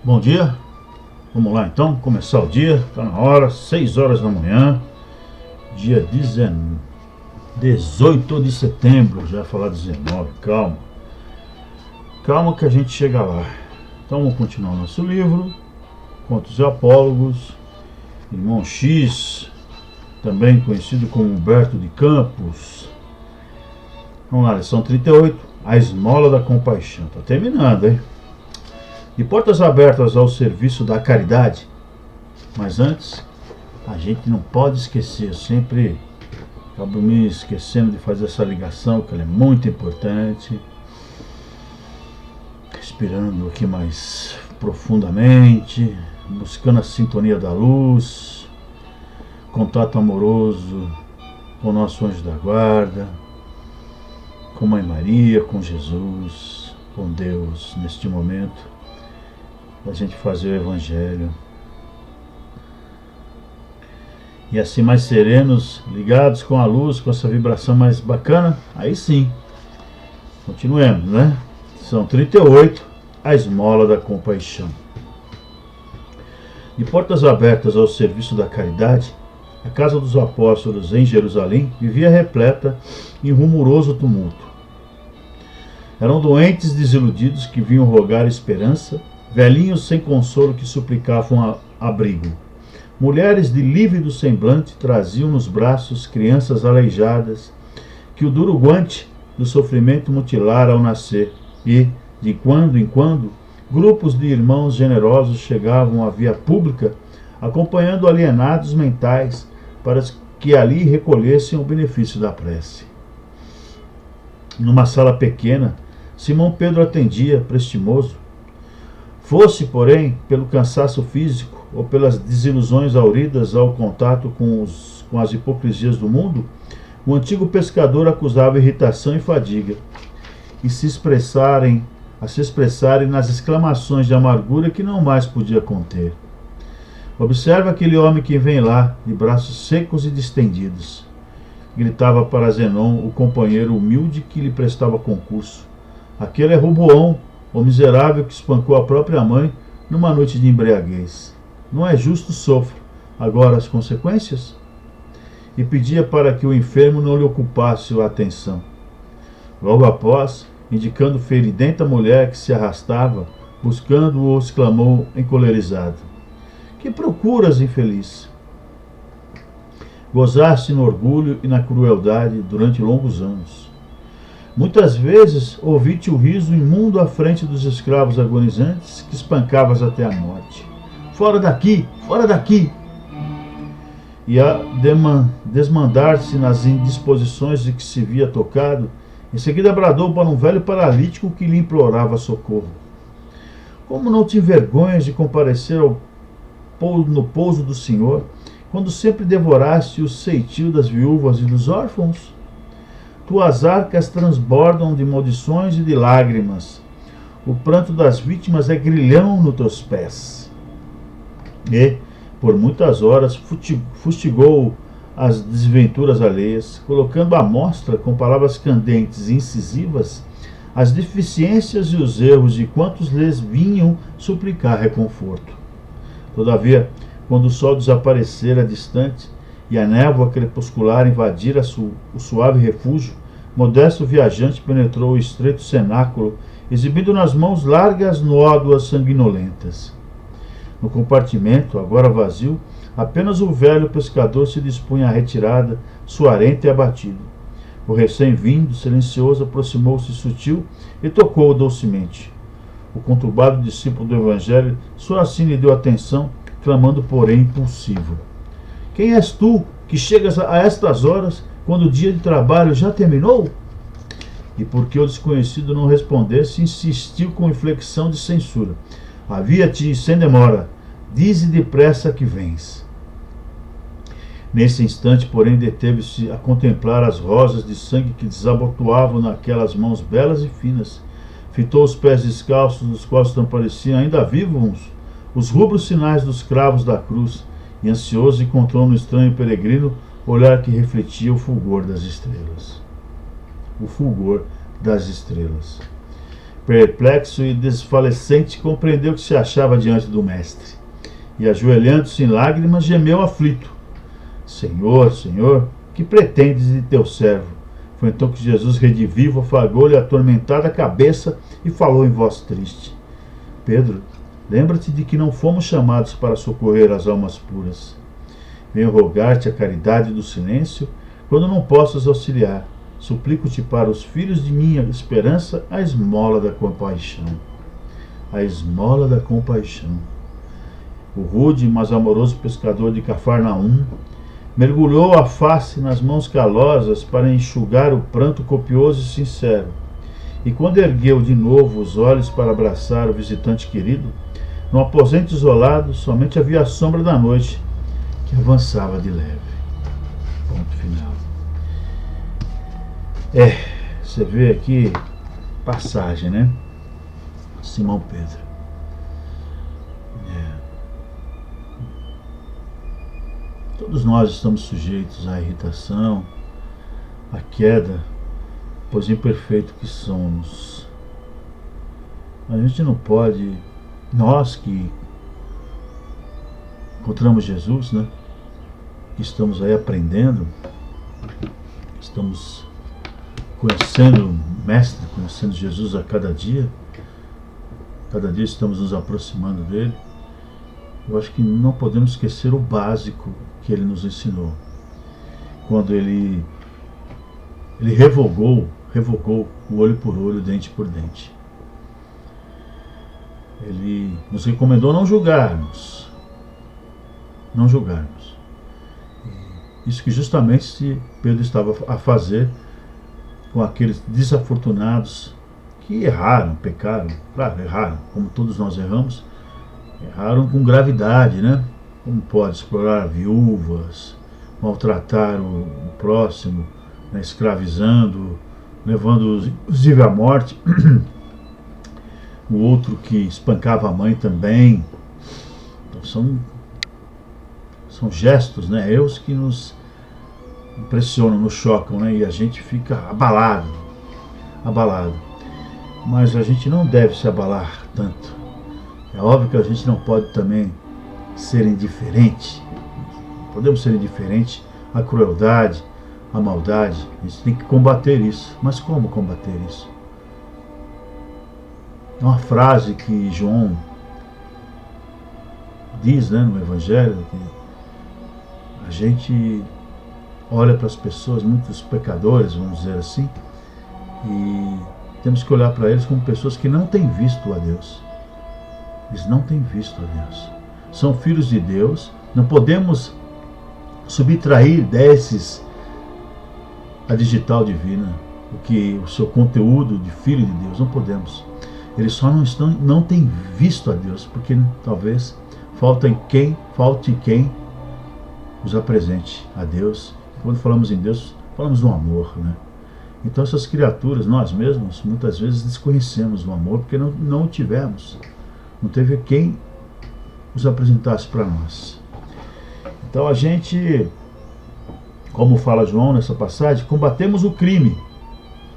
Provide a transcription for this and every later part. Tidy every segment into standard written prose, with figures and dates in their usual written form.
Bom dia, vamos lá então, começar o dia, está na hora, 6 horas da manhã, dia 18 de setembro, já ia falar 19, calma que a gente chega lá. Então vamos continuar o nosso livro, Contos e Apólogos, Irmão X, também conhecido como Humberto de Campos. Vamos lá, lição 38, A Esmola da Compaixão, está terminando, hein? De portas abertas ao serviço da caridade. Mas antes, a gente não pode esquecer, eu sempre acabo me esquecendo de fazer essa ligação, que ela é muito importante. Respirando aqui mais profundamente, buscando a sintonia da luz, contato amoroso com o nosso anjo da guarda, com Mãe Maria, com Jesus, com Deus neste momento. A gente fazer o Evangelho e assim mais serenos, ligados com a luz, com essa vibração mais bacana. Aí sim, continuemos, né? São 38, A Esmola da Compaixão. De portas abertas ao serviço da caridade, a casa dos apóstolos em Jerusalém vivia repleta em rumoroso tumulto. Eram doentes desiludidos que vinham rogar esperança, velhinhos sem consolo que suplicavam abrigo. Mulheres de lívido semblante traziam nos braços crianças aleijadas que o duro guante do sofrimento mutilara ao nascer, e, de quando em quando, grupos de irmãos generosos chegavam à via pública, acompanhando alienados mentais para que ali recolhessem o benefício da prece. Numa sala pequena, Simão Pedro atendia, prestimoso. Fosse, porém, pelo cansaço físico ou pelas desilusões auridas ao contato com as hipocrisias do mundo, o antigo pescador acusava irritação e fadiga, e se expressarem nas exclamações de amargura que não mais podia conter. Observa aquele homem que vem lá, de braços secos e distendidos, gritava para Zenon, o companheiro humilde que lhe prestava concurso. Aquele é Roboão, o miserável que espancou a própria mãe numa noite de embriaguez. Não é justo sofra agora as consequências? E pedia para que o enfermo não lhe ocupasse a atenção. Logo após, indicando feridenta mulher que se arrastava, buscando-o, exclamou encolerizado: Que procuras, infeliz? Gozaste no orgulho e na crueldade durante longos anos. Muitas vezes ouvi-te o riso imundo à frente dos escravos agonizantes que espancavas até a morte. Fora daqui! Fora daqui! E a desmandar-se nas indisposições de que se via tocado, em seguida bradou para um velho paralítico que lhe implorava socorro. Como não te envergonhas de comparecer no pouso do Senhor, quando sempre devoraste o ceitio das viúvas e dos órfãos? Tuas arcas transbordam de maldições e de lágrimas. O pranto das vítimas é grilhão nos teus pés. E, por muitas horas, fustigou as desventuras alheias, colocando à mostra, com palavras candentes e incisivas, as deficiências e os erros de quantos lhes vinham suplicar reconforto. Todavia, quando o sol desaparecera distante, e a névoa crepuscular invadira o suave refúgio, modesto viajante penetrou o estreito cenáculo, exibindo nas mãos largas nódoas sanguinolentas. No compartimento, agora vazio, apenas o velho pescador se dispunha à retirada, suarento e abatido. O recém-vindo, silencioso, aproximou-se sutil e tocou-o docemente. O conturbado discípulo do Evangelho só assim lhe deu atenção, clamando, porém, impulsivo: Quem és tu, que chegas a estas horas, quando o dia de trabalho já terminou? E porque o desconhecido não respondesse, insistiu com inflexão de censura: Avia-te sem demora, dize depressa que vens. Nesse instante, porém, deteve-se a contemplar as rosas de sangue que desabotoavam naquelas mãos belas e finas. Fitou os pés descalços, dos quais transpareciam ainda vivos os rubros sinais dos cravos da cruz, e ansioso encontrou no estranho peregrino olhar que refletia o fulgor das estrelas. O fulgor das estrelas. Perplexo e desfalecente, compreendeu que se achava diante do mestre. E, ajoelhando-se em lágrimas, gemeu aflito: Senhor, Senhor, que pretendes de teu servo? Foi então que Jesus, redivivo, afagou-lhe a atormentada cabeça e falou em voz triste: Pedro, lembra-te de que não fomos chamados para socorrer as almas puras. Venho rogar-te a caridade do silêncio, quando não possas auxiliar. Suplico-te para os filhos de minha esperança a esmola da compaixão. A esmola da compaixão. O rude, mas amoroso pescador de Cafarnaum mergulhou a face nas mãos calosas para enxugar o pranto copioso e sincero. E quando ergueu de novo os olhos para abraçar o visitante querido, no aposento isolado somente havia a sombra da noite que avançava de leve. Ponto final. Você vê aqui passagem, né? Simão Pedro. Todos nós estamos sujeitos à irritação, à queda, pois imperfeito que somos. A gente não pode, nós que encontramos Jesus, né? Que estamos aí aprendendo, estamos conhecendo o Mestre, conhecendo Jesus a cada dia estamos nos aproximando dele. Eu acho que não podemos esquecer o básico que ele nos ensinou. Quando ele revogou o olho por olho, dente por dente. Ele nos recomendou não julgarmos. Não julgarmos. Isso que justamente Pedro estava a fazer com aqueles desafortunados que erraram, pecaram. Claro, erraram, como todos nós erramos. Erraram com gravidade, né? Como pode explorar viúvas, maltratar o próximo, né? Escravizando, levando inclusive à morte. O outro que espancava a mãe também. Então são gestos, né? Erros que nos impressionam, nos chocam, né? E a gente fica abalado. Mas a gente não deve se abalar tanto. É óbvio que a gente não pode também ser indiferente. Podemos ser indiferentes à crueldade, à maldade. A gente tem que combater isso. Mas como combater isso? É uma frase que João diz, né, no Evangelho, que a gente olha para as pessoas, muitos pecadores, vamos dizer assim, e temos que olhar para eles como pessoas que não têm visto a Deus. Eles não têm visto a Deus. São filhos de Deus. Não podemos subtrair desses a digital divina, o seu conteúdo de filho de Deus. Não podemos. Eles só não têm visto a Deus, porque talvez falte quem os apresente a Deus. Quando falamos em Deus, falamos do amor, né? Então essas criaturas, nós mesmos, muitas vezes desconhecemos o amor porque não o tivemos. Não teve quem os apresentasse para nós. Então a gente, como fala João nessa passagem, combatemos o crime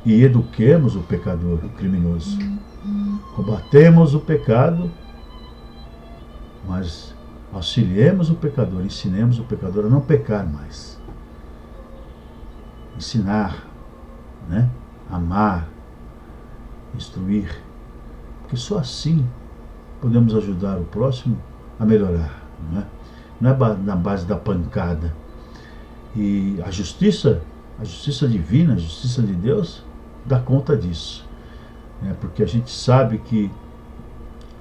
e eduquemos o pecador, o criminoso. Combatemos o pecado, mas auxiliemos o pecador, ensinemos o pecador a não pecar mais. Ensinar, né? Amar, instruir, porque só assim podemos ajudar o próximo a melhorar, não é na base da pancada. E a justiça divina, a justiça de Deus, dá conta disso, porque a gente sabe que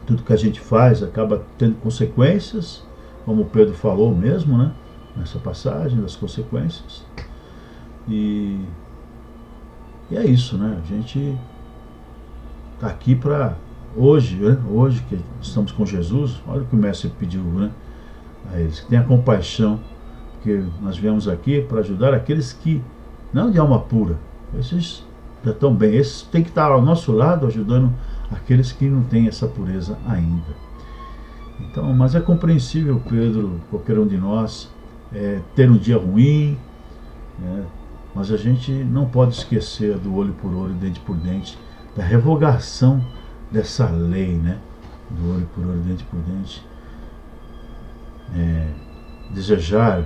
tudo que a gente faz acaba tendo consequências, como Pedro falou mesmo, né, nessa passagem das consequências. E é isso, né? A gente está aqui para hoje, né? Hoje que estamos com Jesus, olha o que o mestre pediu, né, a eles, que tenha compaixão, porque nós viemos aqui para ajudar aqueles que não de alma pura. Esses já estão bem, esses têm que estar ao nosso lado ajudando aqueles que não têm essa pureza ainda. Então, mas é compreensível, Pedro, qualquer um de nós, ter um dia ruim, né? Mas a gente não pode esquecer do olho por olho, dente por dente, da revogação dessa lei, né? Do olho por olho, dente por dente. Desejar,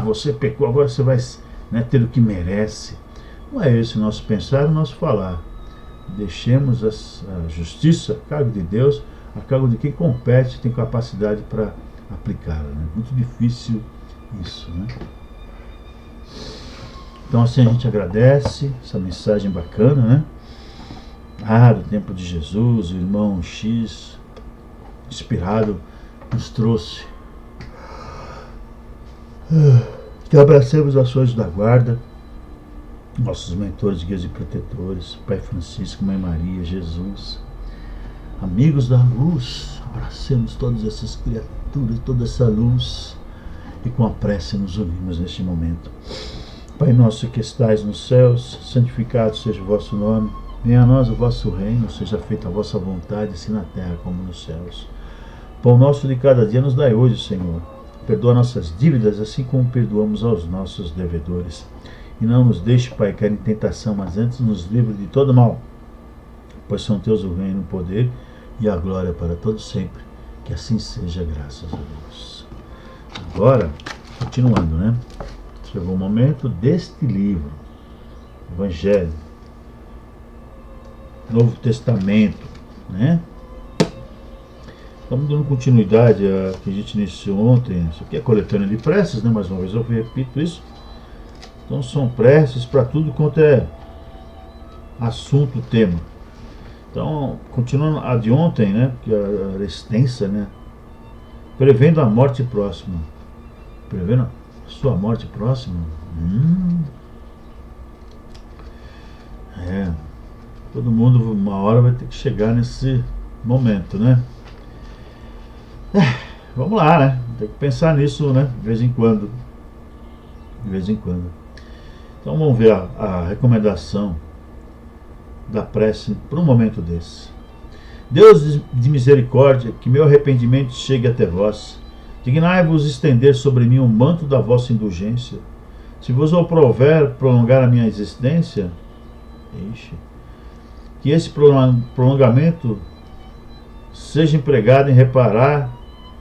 você pecou, agora você vai, né, ter o que merece. Não é esse o nosso pensar, o nosso falar. Deixemos a justiça a cargo de Deus, a cargo de quem compete, tem capacidade para aplicá-la, né? Muito difícil isso, né? Então assim a gente agradece essa mensagem bacana, né? Do tempo de Jesus, o irmão X, inspirado, nos trouxe. Que abracemos as ações da guarda, nossos mentores, guias e protetores, Pai Francisco, Mãe Maria, Jesus, amigos da luz, abracemos todas essas criaturas, toda essa luz, e com a prece nos unimos neste momento. Pai nosso que estais nos céus, santificado seja o vosso nome, venha a nós o vosso reino, seja feita a vossa vontade, assim na terra como nos céus. Pão nosso de cada dia nos dai hoje, Senhor. Perdoa nossas dívidas, assim como perdoamos aos nossos devedores. E não nos deixe, Pai, cair em tentação, mas antes nos livre de todo mal. Pois são teus o reino, o poder e a glória para todos sempre. Que assim seja, graças a Deus. Agora, continuando, né? Chegou o momento deste livro, Evangelho, Novo Testamento, né? Estamos dando continuidade a que a gente iniciou ontem. Isso aqui é coletânea de preces, né? Mais uma vez eu repito isso. Então são preces para tudo quanto é assunto, tema. Então, continuando a de ontem, né? Que era extensa, né? Prevendo a morte próxima. Prevendo a sua morte próxima? Todo mundo uma hora vai ter que chegar nesse momento, né? Vamos lá, né? Tem que pensar nisso, né? De vez em quando. De vez em quando. Então vamos ver a recomendação da prece para um momento desse. Deus de misericórdia, que meu arrependimento chegue até vós. Dignai-vos estender sobre mim o manto da vossa indulgência. Se vos aprouver prolongar a minha existência, que esse prolongamento seja empregado em reparar,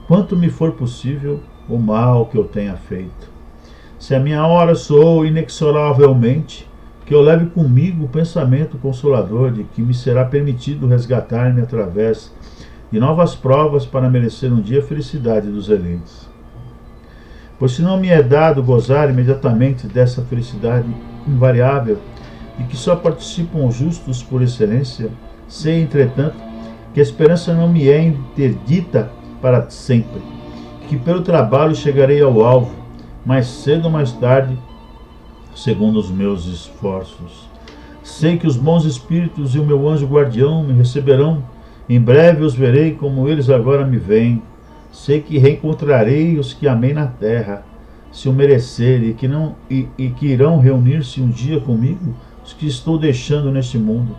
quanto me for possível, o mal que eu tenha feito. Se a minha hora soou inexoravelmente, que eu leve comigo o pensamento consolador de que me será permitido resgatar-me através de novas provas para merecer um dia a felicidade dos eleitos. Pois se não me é dado gozar imediatamente dessa felicidade invariável, de que só participam os justos por excelência, sei, entretanto, que a esperança não me é interdita para sempre, que pelo trabalho chegarei ao alvo, mais cedo ou mais tarde, segundo os meus esforços. Sei que os bons espíritos e o meu anjo guardião me receberão, em breve os verei como eles agora me veem. Sei que reencontrarei os que amei na terra, se o merecerem, e que irão reunir-se um dia comigo, os que estou deixando neste mundo,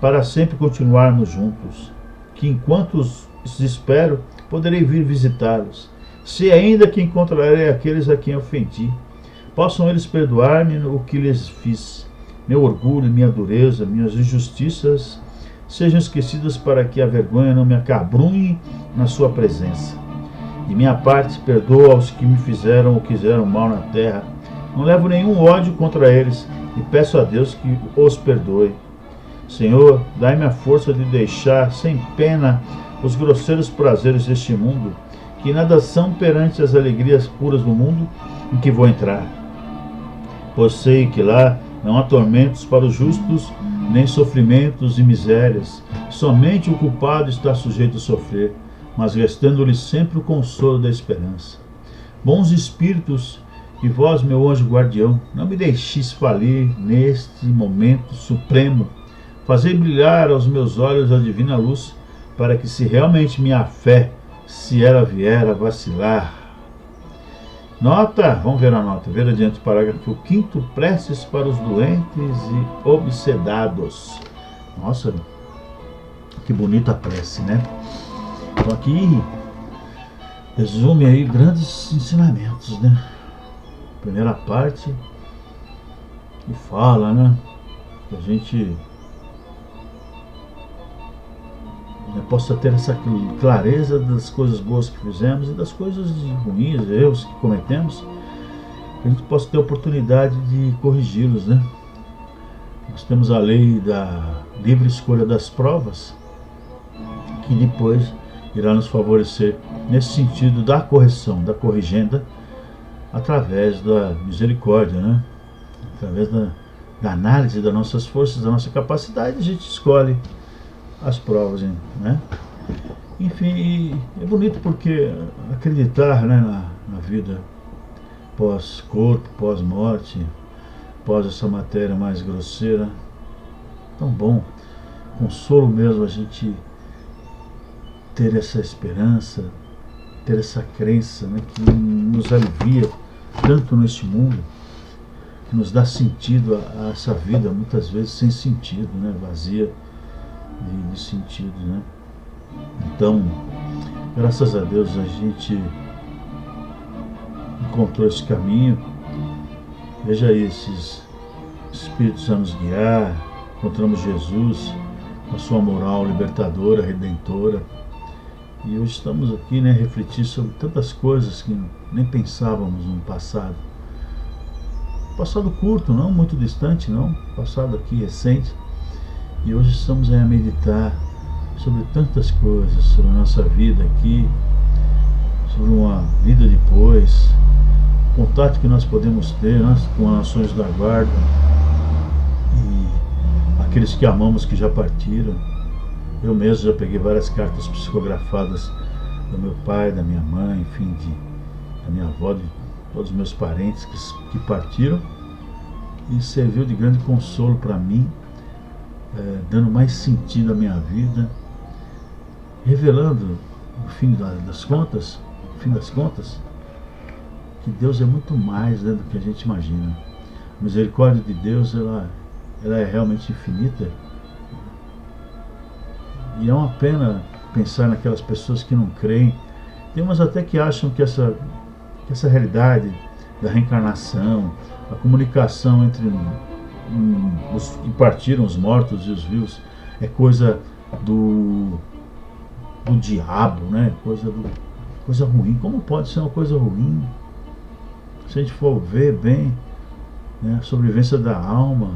para sempre continuarmos juntos, que enquanto os espero, poderei vir visitá-los, se ainda que encontrarei aqueles a quem ofendi. Possam eles perdoar-me o que lhes fiz. Meu orgulho, minha dureza, minhas injustiças sejam esquecidas para que a vergonha não me acabrunhe na sua presença. De minha parte, perdoo aos que me fizeram ou quiseram mal na terra. Não levo nenhum ódio contra eles e peço a Deus que os perdoe. Senhor, dai-me a força de deixar sem pena os grosseiros prazeres deste mundo, que nada são perante as alegrias puras do mundo em que vou entrar. Pois sei que lá não há tormentos para os justos, nem sofrimentos e misérias. Somente o culpado está sujeito a sofrer, mas restando-lhe sempre o consolo da esperança. Bons espíritos, e vós, meu anjo guardião, não me deixeis falir neste momento supremo. Fazei brilhar aos meus olhos a divina luz, para que, se realmente minha fé, se ela vier a vacilar. Nota, vamos ver a nota, ver adiante o parágrafo 5º, preces para os doentes e obsedados. Nossa, que bonita prece, né? Então aqui resume aí grandes ensinamentos, né? Primeira parte que fala, né? Que a gente possa ter essa clareza das coisas boas que fizemos e das coisas ruins, erros que cometemos, que a gente possa ter a oportunidade de corrigi-los, né? Nós temos a lei da livre escolha das provas, que depois irá nos favorecer nesse sentido da correção, da corrigenda, através da misericórdia, né? Através da análise das nossas forças, da nossa capacidade, a gente escolhe as provas, né? Enfim, é bonito porque acreditar, né, na vida pós-corpo, pós-morte, pós essa matéria mais grosseira, tão bom, consolo mesmo a gente ter essa esperança, ter essa crença, né, que nos alivia tanto neste mundo, que nos dá sentido a essa vida, muitas vezes sem sentido, né, vazia de sentido, né? Então, graças a Deus a gente encontrou esse caminho. Veja aí, esses espíritos a nos guiar, encontramos Jesus, a sua moral libertadora, redentora, e hoje estamos aqui, né, refletir sobre tantas coisas que nem pensávamos no passado. Passado curto, não muito distante, não, passado aqui recente. E hoje estamos a meditar sobre tantas coisas, sobre a nossa vida aqui, sobre uma vida depois, contato que nós podemos ter, né, com as nações da guarda e aqueles que amamos que já partiram. Eu mesmo já peguei várias cartas psicografadas do meu pai, da minha mãe, enfim, da minha avó, de todos os meus parentes que partiram, e serviu de grande consolo para mim, dando mais sentido à minha vida, revelando, no fim das contas, que Deus é muito mais, né, do que a gente imagina. A misericórdia de Deus, ela é realmente infinita, e é uma pena pensar naquelas pessoas que não creem. Tem umas até que acham que essa realidade da reencarnação, a comunicação entre os que partiram, os mortos e os vivos, é coisa do diabo, né? Coisa ruim. Como pode ser uma coisa ruim? Se a gente for ver bem, né, a sobrevivência da alma,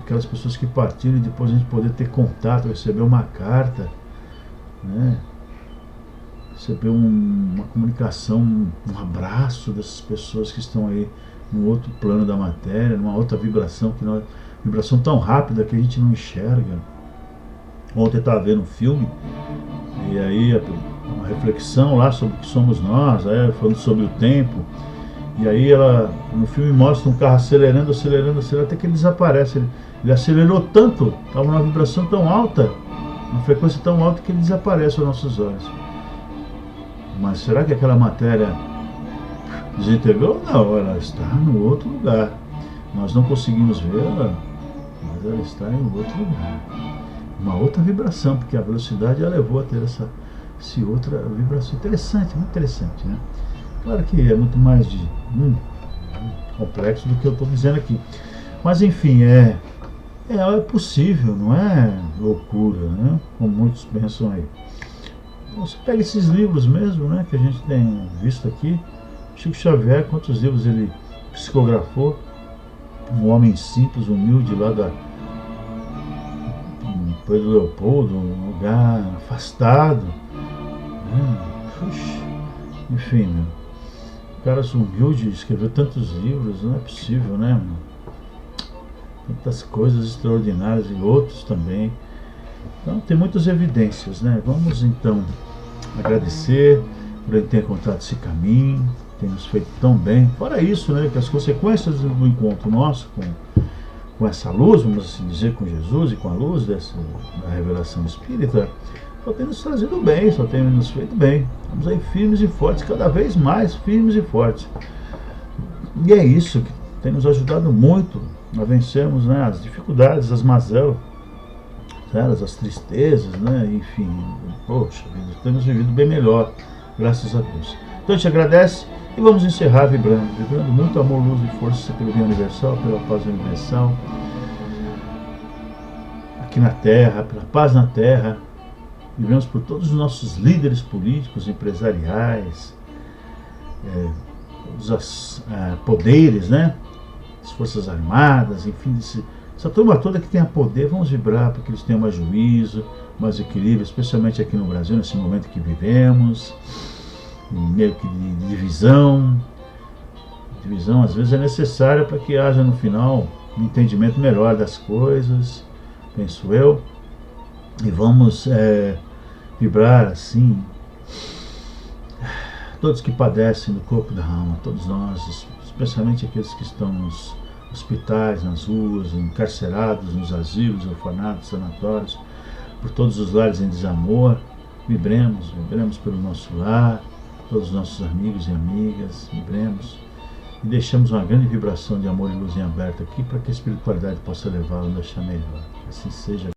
aquelas pessoas que partiram e depois a gente poder ter contato, receber uma carta, né? Receber uma comunicação, um abraço dessas pessoas que estão aí num outro plano da matéria, numa outra vibração, vibração tão rápida que a gente não enxerga. Ontem eu estava vendo um filme, e aí uma reflexão lá sobre o que somos nós, falando sobre o tempo, e aí no filme mostra um carro acelerando, até que ele desaparece. Ele acelerou tanto, estava numa vibração tão alta, uma frequência tão alta, que ele desaparece aos nossos olhos. Mas será que aquela matéria desintegrou? Não, ela está no outro lugar. Nós não conseguimos vê-la, mas ela está em outro lugar. Uma outra vibração, porque a velocidade a levou a ter essa outra vibração. Interessante, muito interessante, né? Claro que é muito mais complexo do que eu estou dizendo aqui. Mas enfim, é possível, não é loucura, né? Como muitos pensam aí. Você pega esses livros mesmo, né, que a gente tem visto aqui. Chico Xavier, quantos livros ele psicografou? Um homem simples, humilde, lá da Pedro Leopoldo, um lugar afastado, né? Puxa, enfim, meu. Caras humildes, escreveu tantos livros, não é possível, né, meu? Tantas coisas extraordinárias, e outros também. Então tem muitas evidências, né? Vamos então agradecer por ele ter encontrado esse caminho, tem nos feito tão bem. Fora isso, né, que as consequências do encontro nosso com essa luz, vamos assim dizer, com Jesus e com a luz da revelação espírita, só tem nos trazido bem, só tem nos feito bem. Estamos aí firmes e fortes, cada vez mais firmes e fortes. E é isso que tem nos ajudado muito a vencermos, né, as dificuldades, as mazelas, as tristezas, né? Enfim, poxa vida, temos vivido bem melhor, graças a Deus. Então a gente agradece e vamos encerrar vibrando muito amor, luz e força pelo bem universal, pela paz universal, aqui na Terra, pela paz na Terra, vibramos por todos os nossos líderes políticos, empresariais, todos os poderes, né? As Forças Armadas, enfim, essa turma toda que tenha poder, vamos vibrar para que eles tenham mais juízo, mais equilíbrio, especialmente aqui no Brasil, nesse momento que vivemos, meio que de divisão. Divisão às vezes é necessária para que haja no final um entendimento melhor das coisas, penso eu, e vamos vibrar assim, todos que padecem do corpo e da alma, todos nós, especialmente aqueles que estão nos hospitais, nas ruas, encarcerados, nos asilos, orfanatos, sanatórios, por todos os lares em desamor, vibremos pelo nosso lar, todos os nossos amigos e amigas, vibremos e deixamos uma grande vibração de amor e luz em aberto aqui para que a espiritualidade possa levá-lo a deixar melhor. Assim seja.